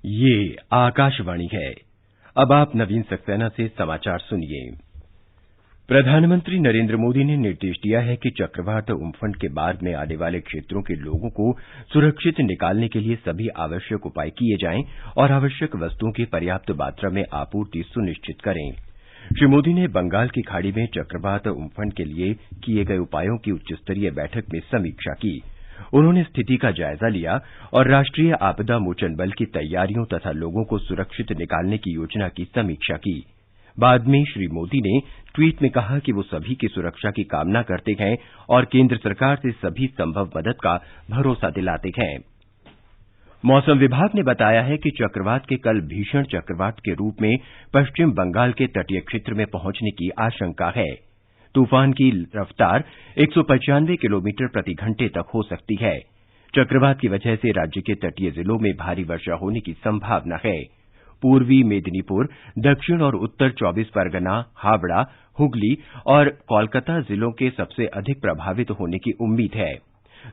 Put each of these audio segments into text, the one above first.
ये आकाशवाणी है। अब आप नवीन सक्सेना से समाचार सुनिए। प्रधानमंत्री नरेंद्र मोदी ने निर्देश दिया है कि चक्रवात उम्फन के बाद में आने वाले क्षेत्रों के लोगों को सुरक्षित निकालने के लिए सभी आवश्यक उपाय किए जाएं और आवश्यक वस्तुओं की पर्याप्त मात्रा में आपूर्ति सुनिश्चित करें। श्री मोदी ने बंगाल की खाड़ी में चक्रवात उम्फन के लिए किए गए उपायों की उच्चस्तरीय बैठक में समीक्षा की। उन्होंने स्थिति का जायजा लिया और राष्ट्रीय आपदा मोचन बल की तैयारियों तथा लोगों को सुरक्षित निकालने की योजना की समीक्षा की। बाद में श्री मोदी ने ट्वीट में कहा कि वो सभी की सुरक्षा की कामना करते हैं और केंद्र सरकार से सभी संभव मदद का भरोसा दिलाते हैं। मौसम विभाग ने बताया है कि चक्रवात के कल भीषण चक्रवात के रूप में पश्चिम बंगाल के तटीय क्षेत्र में पहुंचने की आशंका है। तूफान की रफ्तार 195 किलोमीटर प्रति घंटे तक हो सकती है। चक्रवात की वजह से राज्य के तटीय जिलों में भारी वर्षा होने की संभावना है। पूर्वी मेदिनीपुर, दक्षिण और उत्तर 24 परगना, हावड़ा, हुगली और कोलकाता जिलों के सबसे अधिक प्रभावित होने की उम्मीद है।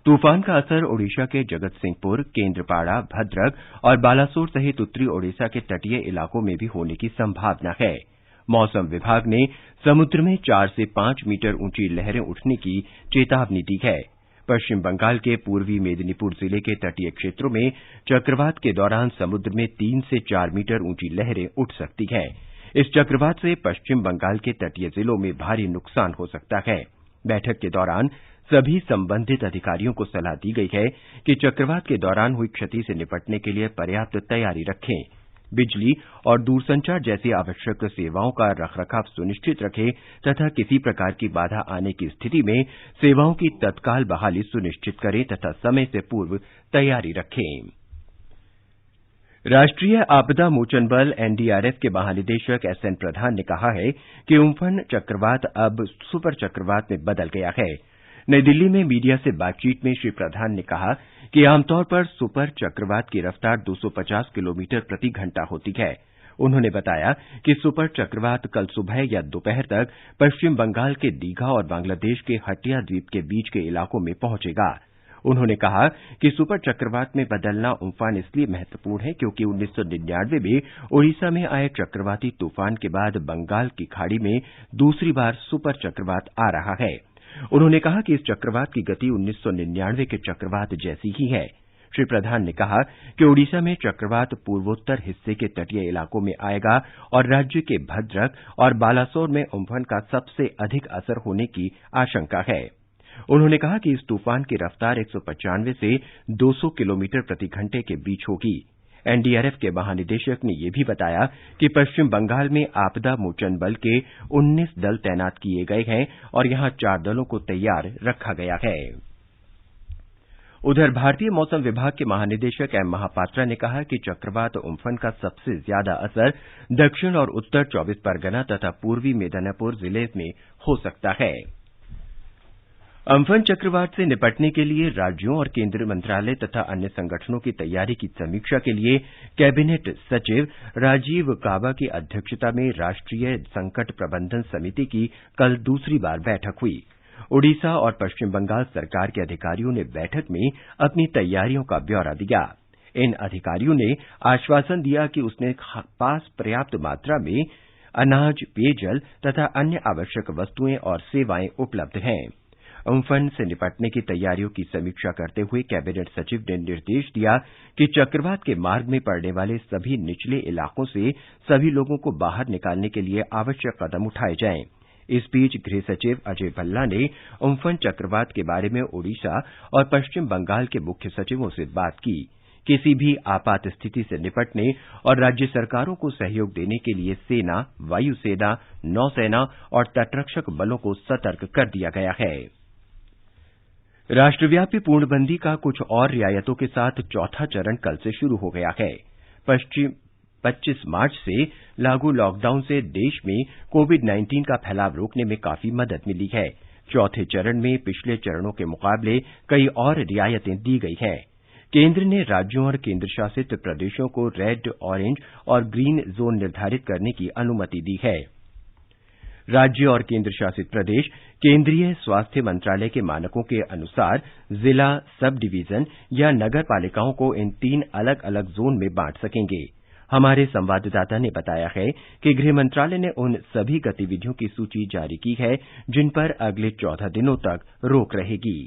तूफान का असर ओडिशा के जगतसिंहपुर, केंद्रपाड़ा, भद्रक और बालासोर सहित उत्तरी ओडिशा के तटीय इलाकों में भी होने की संभावना है। मौसम विभाग ने समुद्र में 4 से 5 मीटर ऊंची लहरें उठने की चेतावनी दी है। पश्चिम बंगाल के पूर्वी मेदिनीपुर जिले के तटीय क्षेत्रों में चक्रवात के दौरान समुद्र में 3 से 4 मीटर ऊंची लहरें उठ सकती हैं। इस चक्रवात से पश्चिम बंगाल के तटीय जिलों में भारी नुकसान हो सकता है। बैठक के दौरान सभी संबंधित अधिकारियों को सलाह दी गई है कि चक्रवात के दौरान हुई क्षति से निपटने के लिए पर्याप्त तैयारी रखें। बिजली और दूरसंचार जैसी आवश्यक सेवाओं का रखरखाव सुनिश्चित रखें तथा किसी प्रकार की बाधा आने की स्थिति में सेवाओं की तत्काल बहाली सुनिश्चित करें तथा समय से पूर्व तैयारी रखें। राष्ट्रीय आपदा मोचन बल एनडीआरएफ के महानिदेशक एसएन प्रधान ने कहा है कि उम्फन चक्रवात अब सुपर चक्रवात में बदल गया है। नई दिल्ली में मीडिया से बातचीत में श्री प्रधान ने कहा कि आमतौर पर सुपर चक्रवात की रफ्तार 250 किलोमीटर प्रति घंटा होती है। उन्होंने बताया कि सुपर चक्रवात कल सुबह या दोपहर तक पश्चिम बंगाल के दीघा और बांग्लादेश के हटिया द्वीप के बीच के इलाकों में पहुंचेगा। उन्होंने कहा कि सुपर चक्रवात में बदलना उम्फान इसलिए महत्वपूर्ण है क्योंकि 1999 में ओडिशा में आए चक्रवाती तूफान के बाद बंगाल की खाड़ी में दूसरी बार सुपर चक्रवात आ रहा है। उन्होंने कहा कि इस चक्रवात की गति 1999 के चक्रवात जैसी ही है। श्री प्रधान ने कहा कि ओडिशा में चक्रवात पूर्वोत्तर हिस्से के तटीय इलाकों में आएगा और राज्य के भद्रक और बालासोर में उम्फन का सबसे अधिक असर होने की आशंका है। उन्होंने कहा कि इस तूफान की रफ्तार 195 से 200 किलोमीटर प्रति घंटे के बीच होगी। एनडीआरएफ के महानिदेशक ने यह भी बताया कि पश्चिम बंगाल में आपदा मोचन बल के 19 दल तैनात किए गए हैं और यहां 4 दलों को तैयार रखा गया है। उधर भारतीय मौसम विभाग के महानिदेशक एम महापात्रा ने कहा कि चक्रवात उम्फन का सबसे ज्यादा असर दक्षिण और उत्तर 24 परगना तथा पूर्वी मेदिनीपुर जिले में हो सकता है। अम्फन चक्रवात से निपटने के लिए राज्यों और केंद्रीय मंत्रालय तथा अन्य संगठनों की तैयारी की समीक्षा के लिए कैबिनेट सचिव राजीव गाबा की अध्यक्षता में राष्ट्रीय संकट प्रबंधन समिति की कल दूसरी बार बैठक हुई। ओडिशा और पश्चिम बंगाल सरकार के अधिकारियों ने बैठक में अपनी तैयारियों का ब्यौरा दिया। इन अधिकारियों ने आश्वासन दिया कि उसने पास पर्याप्त मात्रा में अनाज, पेयजल तथा अन्य आवश्यक वस्तुएं और सेवाएं उपलब्ध हैं। उम्फन से निपटने की तैयारियों की समीक्षा करते हुए कैबिनेट सचिव ने निर्देश दिया कि चक्रवात के मार्ग में पड़ने वाले सभी निचले इलाकों से सभी लोगों को बाहर निकालने के लिए आवश्यक कदम उठाए जाएं। इस बीच गृह सचिव अजय भल्ला ने उम्फन चक्रवात के बारे में ओडिशा और पश्चिम बंगाल के मुख्य सचिवों से बात की। किसी भी आपात स्थिति से निपटने और राज्य सरकारों को सहयोग देने के लिए सेना, वायुसेना, नौसेना और तटरक्षक बलों को सतर्क कर दिया गया है। राष्ट्रव्यापी पूर्णबंदी का कुछ और रियायतों के साथ चौथा चरण कल से शुरू हो गया है। 25 मार्च से लागू लॉकडाउन से देश में कोविड-19 का फैलाव रोकने में काफी मदद मिली है। चौथे चरण में पिछले चरणों के मुकाबले कई और रियायतें दी गई हैं। केंद्र ने राज्यों और केंद्रशासित प्रदेशों को रेड, ऑरेंज और ग्रीन जोन निर्धारित करने की अनुमति दी है। राज्य और केंद्र शासित प्रदेश केंद्रीय स्वास्थ्य मंत्रालय के मानकों के अनुसार जिला, सब डिवीजन या नगर पालिकाओं को इन 3 अलग अलग जोन में बांट सकेंगे। हमारे संवाददाता ने बताया है कि गृह मंत्रालय ने उन सभी गतिविधियों की सूची जारी की है जिन पर अगले 14 दिनों तक रोक रहेगी।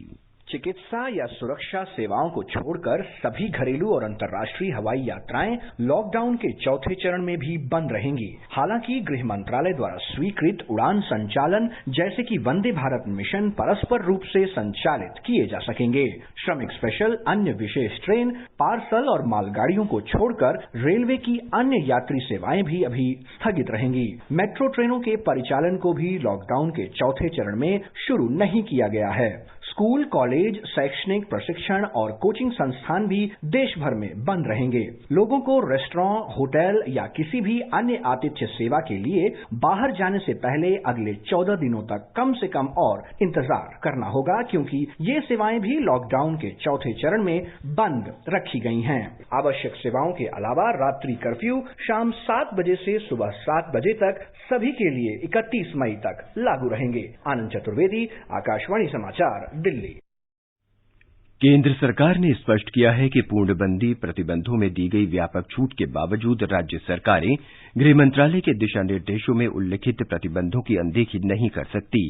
चिकित्सा या सुरक्षा सेवाओं को छोड़कर सभी घरेलू और अंतर्राष्ट्रीय हवाई यात्राएं लॉकडाउन के चौथे चरण में भी बंद रहेंगी। हालांकि गृह मंत्रालय द्वारा स्वीकृत उड़ान संचालन जैसे कि वंदे भारत मिशन परस्पर रूप से संचालित किए जा सकेंगे। श्रमिक स्पेशल, अन्य विशेष ट्रेन, पार्सल और मालगाड़ियों को छोड़कर रेलवे की अन्य यात्री सेवाएं भी अभी स्थगित रहेंगी। मेट्रो ट्रेनों के परिचालन को भी लॉकडाउन के चौथे चरण में शुरू नहीं किया गया है। स्कूल, कॉलेज, शैक्षणिक प्रशिक्षण और कोचिंग संस्थान भी देश भर में बंद रहेंगे। लोगों को रेस्टोरेंट, होटल या किसी भी अन्य आतिथ्य सेवा के लिए बाहर जाने से पहले अगले 14 दिनों तक कम से कम और इंतजार करना होगा, क्योंकि ये सेवाएं भी लॉकडाउन के चौथे चरण में बंद रखी गई हैं। आवश्यक सेवाओं के अलावा रात्रि कर्फ्यू शाम 7 बजे से सुबह 7 बजे तक सभी के लिए 31 मई तक लागू रहेंगे। आनंद चतुर्वेदी, आकाशवाणी समाचार, दिल्ली। केंद्र सरकार ने स्पष्ट किया है कि पूर्णबंदी प्रतिबंधों में दी गई व्यापक छूट के बावजूद राज्य सरकारें गृह मंत्रालय के दिशा निर्देशों में उल्लिखित प्रतिबंधों की अनदेखी नहीं कर सकती।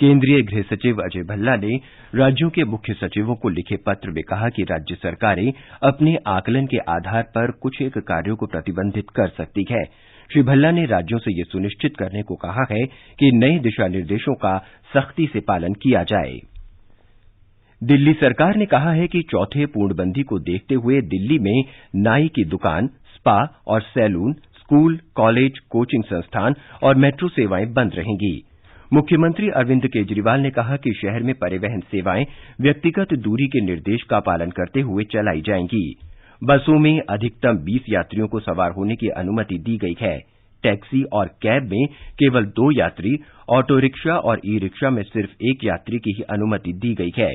केंद्रीय गृह सचिव अजय भल्ला ने राज्यों के मुख्य सचिवों को लिखे पत्र में कहा कि राज्य सरकारें अपने आकलन के आधार पर कुछ एक कार्यों को प्रतिबंधित कर सकती है। श्री भल्ला ने राज्यों से यह सुनिश्चित करने को कहा है कि नए दिशा निर्देशों का सख्ती से पालन किया जाए। दिल्ली सरकार ने कहा है कि चौथे पूर्णबंदी को देखते हुए दिल्ली में नाई की दुकान, स्पा और सैलून, स्कूल, कॉलेज, कोचिंग संस्थान और मेट्रो सेवाएं बंद रहेंगी। मुख्यमंत्री अरविंद केजरीवाल ने कहा कि शहर में परिवहन सेवाएं व्यक्तिगत दूरी के निर्देश का पालन करते हुए चलाई जाएंगी। बसों में अधिकतम 20 यात्रियों को सवार होने की अनुमति दी गई है। टैक्सी और कैब में केवल 2 यात्री, ऑटो रिक्शा और ई रिक्शा में सिर्फ 1 यात्री की ही अनुमति दी गई है।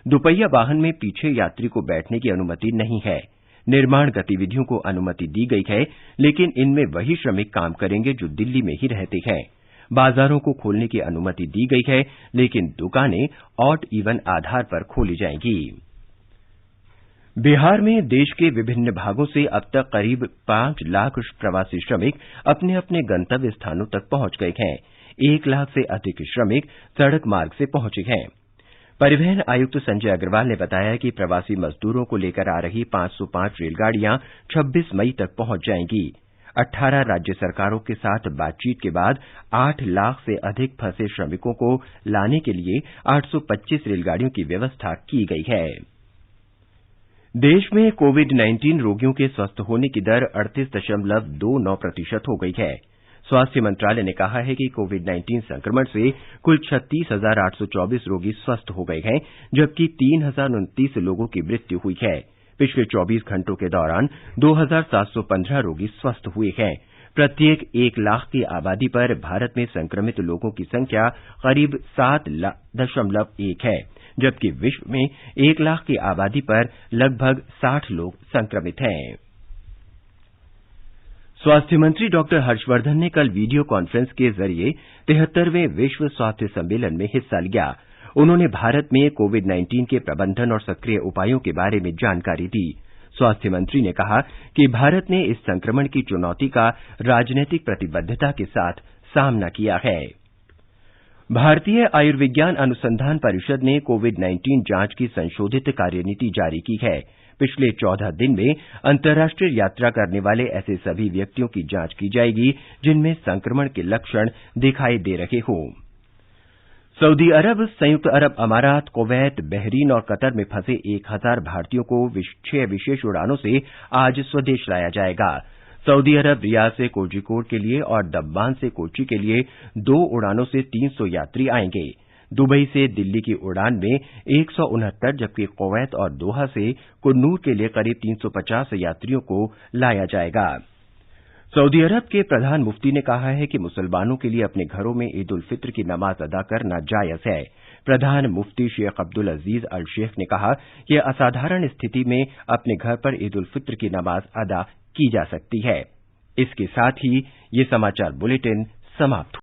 दुपहिया वाहन में पीछे यात्री को बैठने की अनुमति नहीं है। निर्माण गतिविधियों को अनुमति दी गई है, लेकिन इनमें वही श्रमिक काम करेंगे जो दिल्ली में ही रहते हैं। बाजारों को खोलने की अनुमति दी गई है, लेकिन दुकानें ऑड इवन आधार पर खोली जाएंगी। बिहार में देश के विभिन्न भागों से अब तक करीब 5 लाख प्रवासी श्रमिक अपने अपने गंतव्य स्थानों तक पहुंच गए हैं। 1 लाख से अधिक श्रमिक सड़क मार्ग से पहुंचे हैं। परिवहन आयुक्त संजय अग्रवाल ने बताया कि प्रवासी मजदूरों को लेकर आ रही 505 रेलगाड़ियां 26 मई तक पहुंच जाएंगी। 18 राज्य सरकारों के साथ बातचीत के बाद 8 लाख से अधिक फंसे श्रमिकों को लाने के लिए 825 रेलगाड़ियों की व्यवस्था की गई है। देश में कोविड-19 रोगियों के स्वस्थ होने की दर 38.29% हो गई है। स्वास्थ्य मंत्रालय ने कहा है कि कोविड-19 संक्रमण से कुल 36,824 रोगी स्वस्थ हो गए हैं, जबकि 3,029 लोगों की मृत्यु हुई है। पिछले 24 घंटों के दौरान 2,715 रोगी स्वस्थ हुए हैं। प्रत्येक 1 लाख की आबादी पर भारत में संक्रमित लोगों की संख्या करीब 7.1 है, जबकि विश्व में 1 लाख की आबादी पर लगभग 60 लोग संक्रमित हैं। स्वास्थ्य मंत्री डॉक्टर हर्षवर्धन ने कल वीडियो कॉन्फ्रेंस के जरिए 73वें विश्व स्वास्थ्य सम्मेलन में हिस्सा लिया। उन्होंने भारत में कोविड-19 के प्रबंधन और सक्रिय उपायों के बारे में जानकारी दी। स्वास्थ्य मंत्री ने कहा कि भारत ने इस संक्रमण की चुनौती का राजनीतिक प्रतिबद्धता के साथ सामना किया है। भारतीय आयुर्विज्ञान अनुसंधान परिषद ने कोविड-19 जांच की संशोधित कार्यनीति जारी की है। पिछले 14 दिन में अंतर्राष्ट्रीय यात्रा करने वाले ऐसे सभी व्यक्तियों की जांच की जाएगी जिनमें संक्रमण के लक्षण दिखाई दे रहे हों। सऊदी अरब, संयुक्त अरब अमारात, कुवैत, बहरीन और कतर में फंसे 1000 भारतीयों को 6 विशेष उड़ानों से आज स्वदेश लाया जाएगा। सऊदी अरब रियाद से कोझिकोड के लिए और दब्बान से कोच्चि के लिए 2 उड़ानों से 300 यात्री आएंगे। दुबई से दिल्ली की उड़ान में 169, जबकि कुवैत और दोहा से कुन्नूर के लिए करीब 350 यात्रियों को लाया जाएगा। सऊदी अरब के प्रधान मुफ्ती ने कहा है कि मुसलमानों के लिए अपने घरों में ईद उल फित्र की नमाज अदा करना जायज है। प्रधान मुफ्ती शेख अब्दुल अजीज अल शेख ने कहा कि असाधारण स्थिति में अपने घर पर ईद उल फित्र की नमाज अदा की जा सकती है। इसके साथ ही ये समाचार बुलेटिन समाप्त हुआ।